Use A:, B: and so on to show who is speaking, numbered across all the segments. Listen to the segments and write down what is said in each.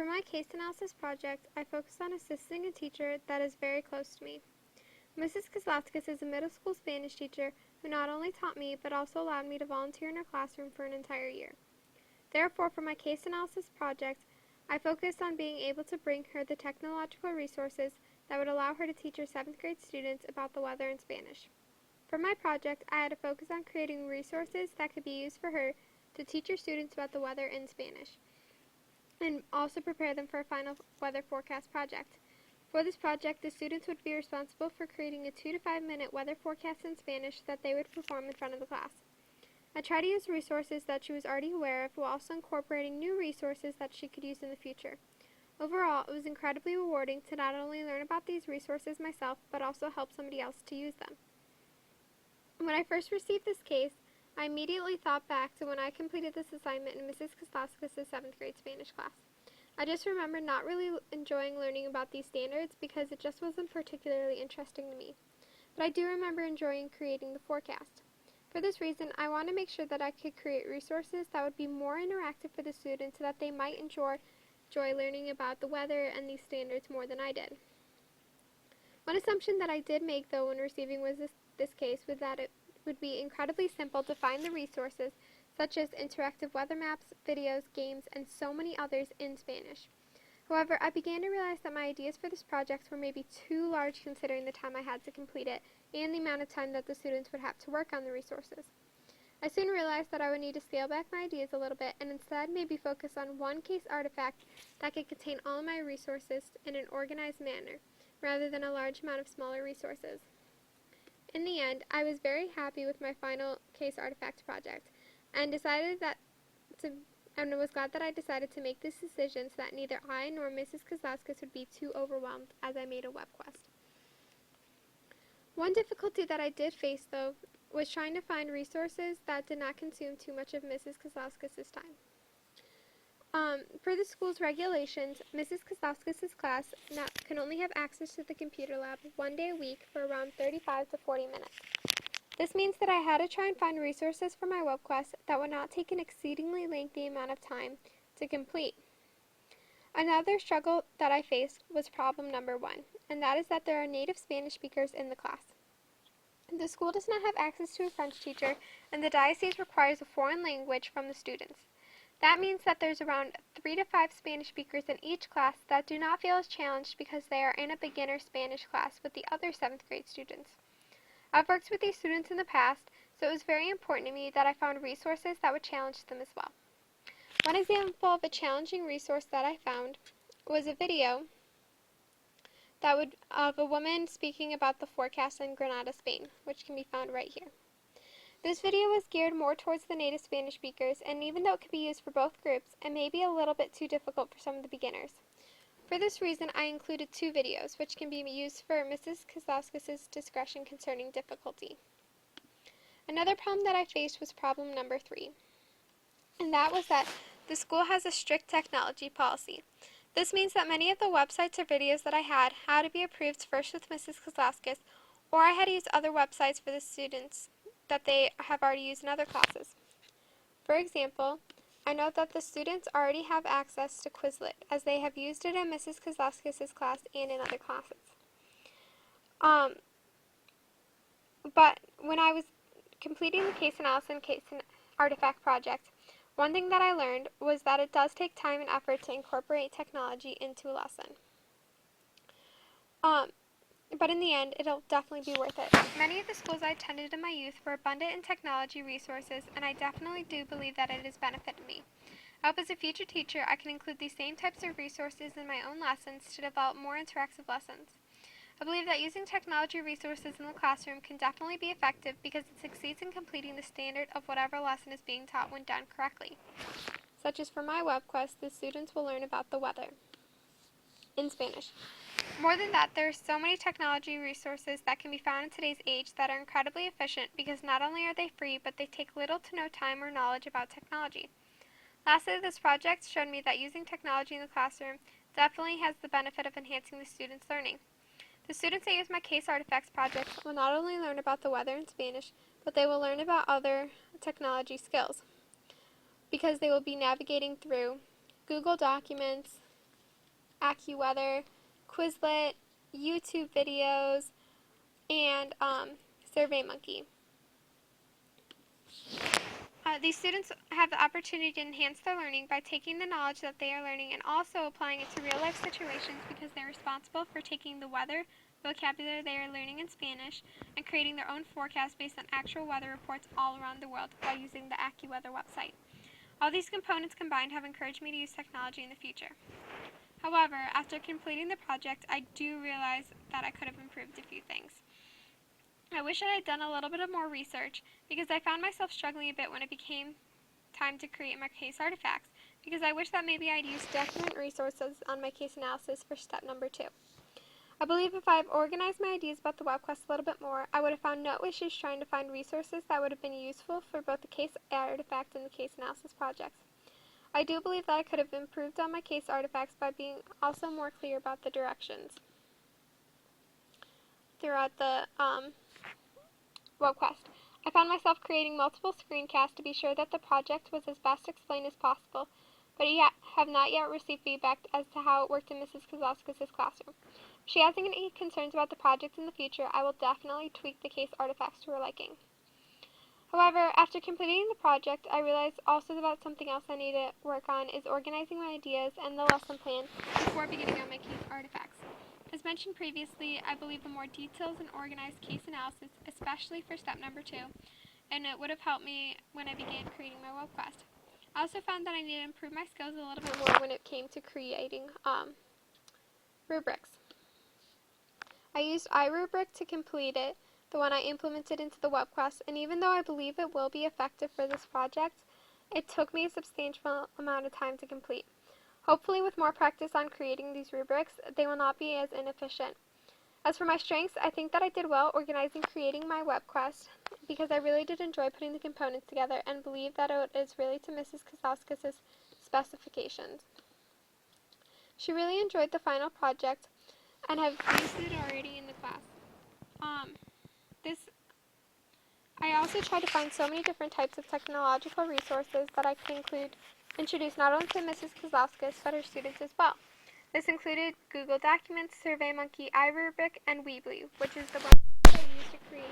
A: For my case analysis project, I focused on assisting a teacher that is very close to me. Mrs. Kozlowskis is a middle school Spanish teacher who not only taught me, but also allowed me to volunteer in her classroom for an entire year. Therefore, for my case analysis project, I focused on being able to bring her the technological resources that would allow her to teach her 7th grade students about the weather in Spanish. For my project, I had to focus on creating resources that could be used for her to teach her students about the weather in Spanish, and also prepare them for a final weather forecast project. For this project, the students would be responsible for creating a 2 to 5 minute weather forecast in Spanish that they would perform in front of the class. I tried to use resources that she was already aware of while also incorporating new resources that she could use in the future. Overall, it was incredibly rewarding to not only learn about these resources myself, but also help somebody else to use them. When I first received this case, I immediately thought back to when I completed this assignment in Mrs. Kozlowskis' 7th grade Spanish class. I just remember not really enjoying learning about these standards because it just wasn't particularly interesting to me. But I do remember enjoying creating the forecast. For this reason, I want to make sure that I could create resources that would be more interactive for the students so that they might enjoy learning about the weather and these standards more than I did. One assumption that I did make, though, when receiving this case was that it would be incredibly simple to find the resources such as interactive weather maps, videos, games, and so many others in Spanish. However, I began to realize that my ideas for this project were maybe too large considering the time I had to complete it and the amount of time that the students would have to work on the resources. I soon realized that I would need to scale back my ideas a little bit and instead maybe focus on one case artifact that could contain all of my resources in an organized manner, rather than a large amount of smaller resources. In the end, I was very happy with my final case artifact project and was glad that I decided to make this decision so that neither I nor Mrs. Kozlowskis would be too overwhelmed as I made a web quest. One difficulty that I did face, though, was trying to find resources that did not consume too much of Mrs. Kozlowskis' time. Per the school's regulations, Mrs. Kozlowskis' class can only have access to the computer lab one day a week for around 35 to 40 minutes. This means that I had to try and find resources for my web quest that would not take an exceedingly lengthy amount of time to complete. Another struggle that I faced was problem number 1, and that is that there are native Spanish speakers in the class. The school does not have access to a French teacher, and the diocese requires a foreign language from the students. That means that there's around 3 to 5 Spanish speakers in each class that do not feel as challenged because they are in a beginner Spanish class with the other 7th grade students. I've worked with these students in the past, so it was very important to me that I found resources that would challenge them as well. One example of a challenging resource that I found was a video of a woman speaking about the forecast in Granada, Spain, which can be found right here. This video was geared more towards the native Spanish speakers, and even though it could be used for both groups, it may be a little bit too difficult for some of the beginners. For this reason, I included 2 videos, which can be used for Mrs. Kozlowskis' discretion concerning difficulty. Another problem that I faced was problem number 3, and that was that the school has a strict technology policy. This means that many of the websites or videos that I had to be approved first with Mrs. Kozlowskis, or I had to use other websites for the students that they have already used in other classes. For example, I know that the students already have access to Quizlet, as they have used it in Mrs. Kozlowskis' class and in other classes. But when I was completing the case analysis and case artifact project, one thing that I learned was that it does take time and effort to incorporate technology into a lesson. But in the end, it'll definitely be worth it. Many of the schools I attended in my youth were abundant in technology resources, and I definitely do believe that it has benefited me. I hope as a future teacher I can include these same types of resources in my own lessons to develop more interactive lessons. I believe that using technology resources in the classroom can definitely be effective because it succeeds in completing the standard of whatever lesson is being taught when done correctly. Such as for my web quest, the students will learn about the weather in Spanish. More than that, there are so many technology resources that can be found in today's age that are incredibly efficient because not only are they free, but they take little to no time or knowledge about technology. Lastly, this project showed me that using technology in the classroom definitely has the benefit of enhancing the students' learning. The students that use my case artifacts project will not only learn about the weather in Spanish, but they will learn about other technology skills because they will be navigating through Google Documents, AccuWeather, Quizlet, YouTube videos, and SurveyMonkey. These students have the opportunity to enhance their learning by taking the knowledge that they are learning and also applying it to real-life situations because they're responsible for taking the weather vocabulary they are learning in Spanish and creating their own forecast based on actual weather reports all around the world by using the AccuWeather website. All these components combined have encouraged me to use technology in the future. However, after completing the project, I do realize that I could have improved a few things. I wish I had done a little bit of more research because I found myself struggling a bit when it became time to create my case artifacts because I wish that maybe I'd used document resources on my case analysis for step number 2. I believe if I had organized my ideas about the webquest a little bit more, I would have found no issues trying to find resources that would have been useful for both the case artifact and the case analysis projects. I do believe that I could have improved on my case artifacts by being also more clear about the directions throughout the webquest. I found myself creating multiple screencasts to be sure that the project was as best explained as possible, but I have not yet received feedback as to how it worked in Mrs. Kozlowskis' classroom. If she has any concerns about the project in the future, I will definitely tweak the case artifacts to her liking. However, after completing the project, I realized also about something else I need to work on is organizing my ideas and the lesson plan before beginning on my case artifacts. As mentioned previously, I believe the more details and organized case analysis, especially for step number 2, and it would have helped me when I began creating my webquest. I also found that I needed to improve my skills a little bit more when it came to creating rubrics. I used iRubric to complete it, the one I implemented into the webquest, and even though I believe it will be effective for this project, it took me a substantial amount of time to complete. Hopefully with more practice on creating these rubrics, they will not be as inefficient. As for my strengths, I think that I did well organizing creating my webquest because I really did enjoy putting the components together and believe that it is really to Mrs. Kozlowskis' specifications. She really enjoyed the final project and have used it already in the class. I also try to find so many different types of technological resources that I can introduce not only to Mrs. Kozlowskis but her students as well. This included Google Documents, SurveyMonkey, iRubric, and Weebly, which is the one I used to create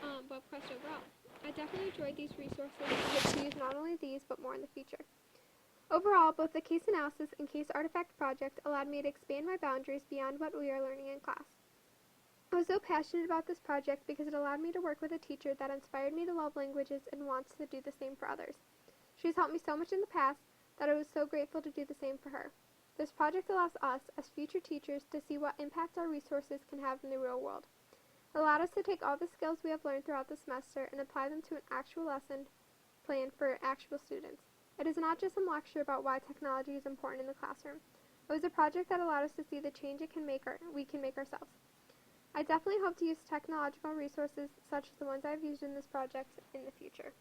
A: the webquest overall. I definitely enjoyed these resources and hope to use not only these but more in the future. Overall, both the case analysis and case artifact project allowed me to expand my boundaries beyond what we are learning in class. I was so passionate about this project because it allowed me to work with a teacher that inspired me to love languages and wants to do the same for others. She's helped me so much in the past that I was so grateful to do the same for her. This project allows us, as future teachers, to see what impact our resources can have in the real world. It allowed us to take all the skills we have learned throughout the semester and apply them to an actual lesson plan for actual students. It is not just some lecture about why technology is important in the classroom. It was a project that allowed us to see the change we can make ourselves. I definitely hope to use technological resources such as the ones I've used in this project in the future.